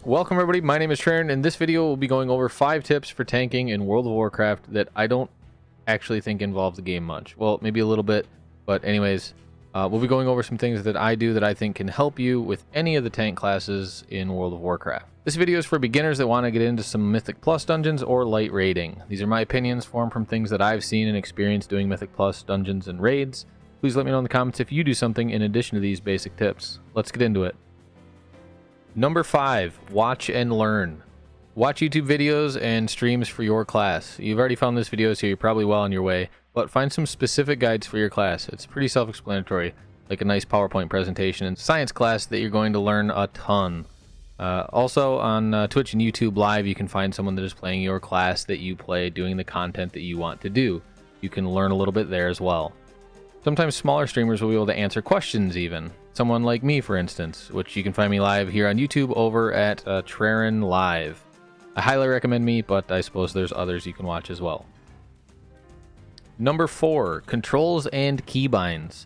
Welcome everybody, my name is Traren. In this video we'll be going over 5 tips for tanking in World of Warcraft that I don't actually think involve the game much. Well, maybe a little bit, but anyways, we'll be going over some things that I do that I think can help you with any of the tank classes in World of Warcraft. This video is for beginners that want to get into some Mythic Plus dungeons or light raiding. These are my opinions formed from things that I've seen and experienced doing Mythic Plus dungeons and raids. Please let me know in the comments if you do something in addition to these basic tips. Let's get into it. Number 5, watch and learn. Watch YouTube videos and streams for your class. You've already found this video, so you're probably well on your way, but find some specific guides for your class. It's pretty self-explanatory, like a nice PowerPoint presentation in science class that you're going to learn a ton. Also on Twitch and YouTube Live, you can find someone that is playing your class that you play, doing the content that you want to do. You can learn a little bit there as well. Sometimes smaller streamers will be able to answer questions even. Someone like me, for instance, which you can find me live here on YouTube over at TreranLive. I highly recommend me, but I suppose there's others you can watch as well. Number 4, controls and keybinds.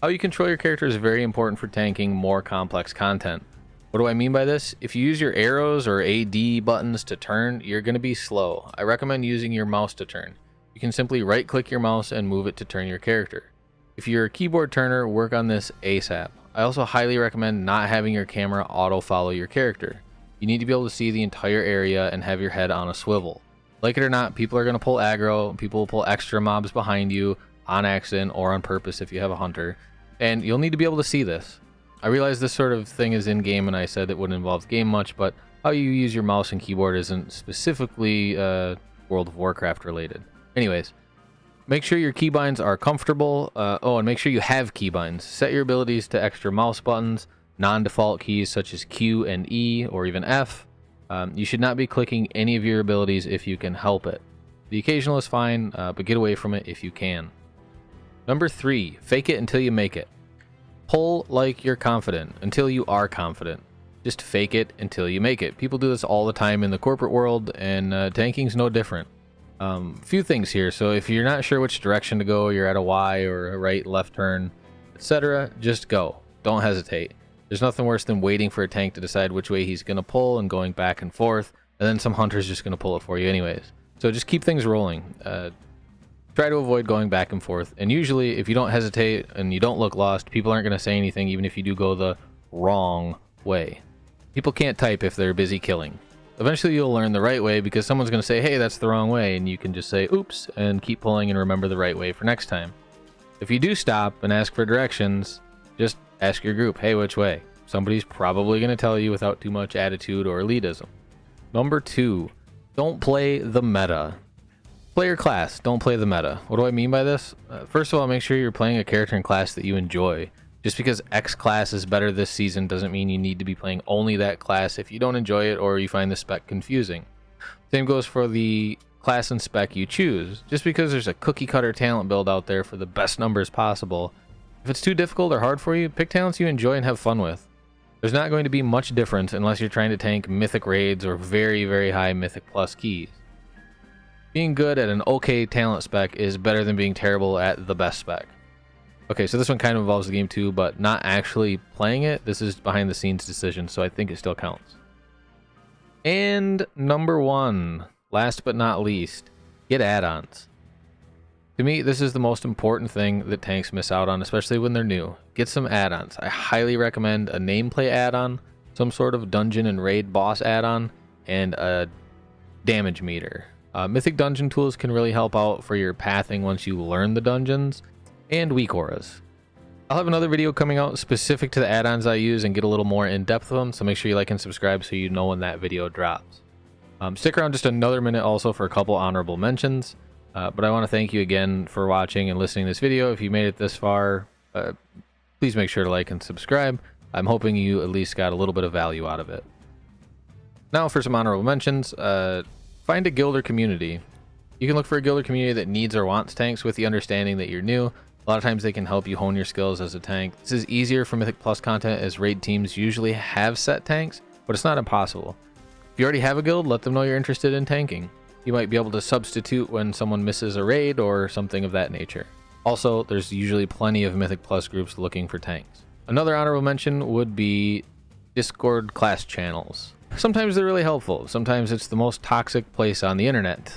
How you control your character is very important for tanking more complex content. What do I mean by this? If you use your arrows or AD buttons to turn, you're going to be slow. I recommend using your mouse to turn. You can simply right-click your mouse and move it to turn your character. If you're a keyboard turner, work on this ASAP. I also highly recommend not having your camera auto-follow your character. You need to be able to see the entire area and have your head on a swivel. Like it or not, people are going to pull aggro, people will pull extra mobs behind you on accident or on purpose if you have a hunter, and you'll need to be able to see this. I realize this sort of thing is in-game and I said it wouldn't involve the game much, but how you use your mouse and keyboard isn't specifically World of Warcraft related. Anyways, make sure your keybinds are comfortable. And make sure you have keybinds. Set your abilities to extra mouse buttons, non-default keys such as Q and E or even F. You should not be clicking any of your abilities if you can help it. The occasional is fine, but get away from it if you can. Number 3, fake it until you make it. Pull like you're confident until you are confident. Just fake it until you make it. People do this all the time in the corporate world, and tanking's no different. Few things here. So if you're not sure which direction to go, you're at a Y or a right, left turn, etc., just go. Don't hesitate. There's nothing worse than waiting for a tank to decide which way he's going to pull and going back and forth, and then some hunter's just going to pull it for you anyways. So just keep things rolling. Try to avoid going back and forth, and usually if you don't hesitate and you don't look lost, people aren't going to say anything even if you do go the wrong way. People can't type if they're busy killing. Eventually you'll learn the right way because someone's going to say, hey, that's the wrong way, and you can just say, oops, and keep pulling and remember the right way for next time. If you do stop and ask for directions, just ask your group, hey, which way? Somebody's probably going to tell you without too much attitude or elitism. Number 2, don't play the meta. Play your class, don't play the meta. What do I mean by this? First of all, make sure you're playing a character in class that you enjoy. Just because X class is better this season doesn't mean you need to be playing only that class if you don't enjoy it or you find the spec confusing. Same goes for the class and spec you choose. Just because there's a cookie cutter talent build out there for the best numbers possible, if it's too difficult or hard for you, pick talents you enjoy and have fun with. There's not going to be much difference unless you're trying to tank mythic raids or very, very high mythic plus keys. Being good at an okay talent spec is better than being terrible at the best spec. Okay, so this one kind of involves the game too, but not actually playing it. This is behind the scenes decision, so I think it still counts. And number 1, last but not least, get add-ons. To me, this is the most important thing that tanks miss out on, especially when they're new. Get some add-ons. I highly recommend a nameplate add-on, some sort of dungeon and raid boss add-on, and a damage meter. Mythic dungeon tools can really help out for your pathing once you learn the dungeons, and weak auras. I'll have another video coming out specific to the add-ons I use and get a little more in depth of them, so make sure you like and subscribe so you know when that video drops. Stick around just another minute also for a couple honorable mentions, but I want to thank you again for watching and listening to this video. If you made it this far, please make sure to like and subscribe. I'm hoping you at least got a little bit of value out of it. Now for some honorable mentions. Find a guild or community. You can look for a guild or community that needs or wants tanks with the understanding that you're new. A lot of times they can help you hone your skills as a tank. This is easier for Mythic Plus content as raid teams usually have set tanks, but it's not impossible. If you already have a guild, let them know you're interested in tanking. You might be able to substitute when someone misses a raid or something of that nature. Also, there's usually plenty of Mythic Plus groups looking for tanks. Another honorable mention would be Discord class channels. Sometimes they're really helpful. Sometimes it's the most toxic place on the internet.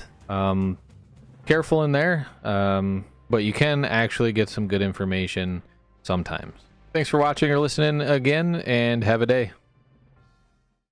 Careful in there, but you can actually get some good information sometimes. Thanks for watching or listening again, and have a day.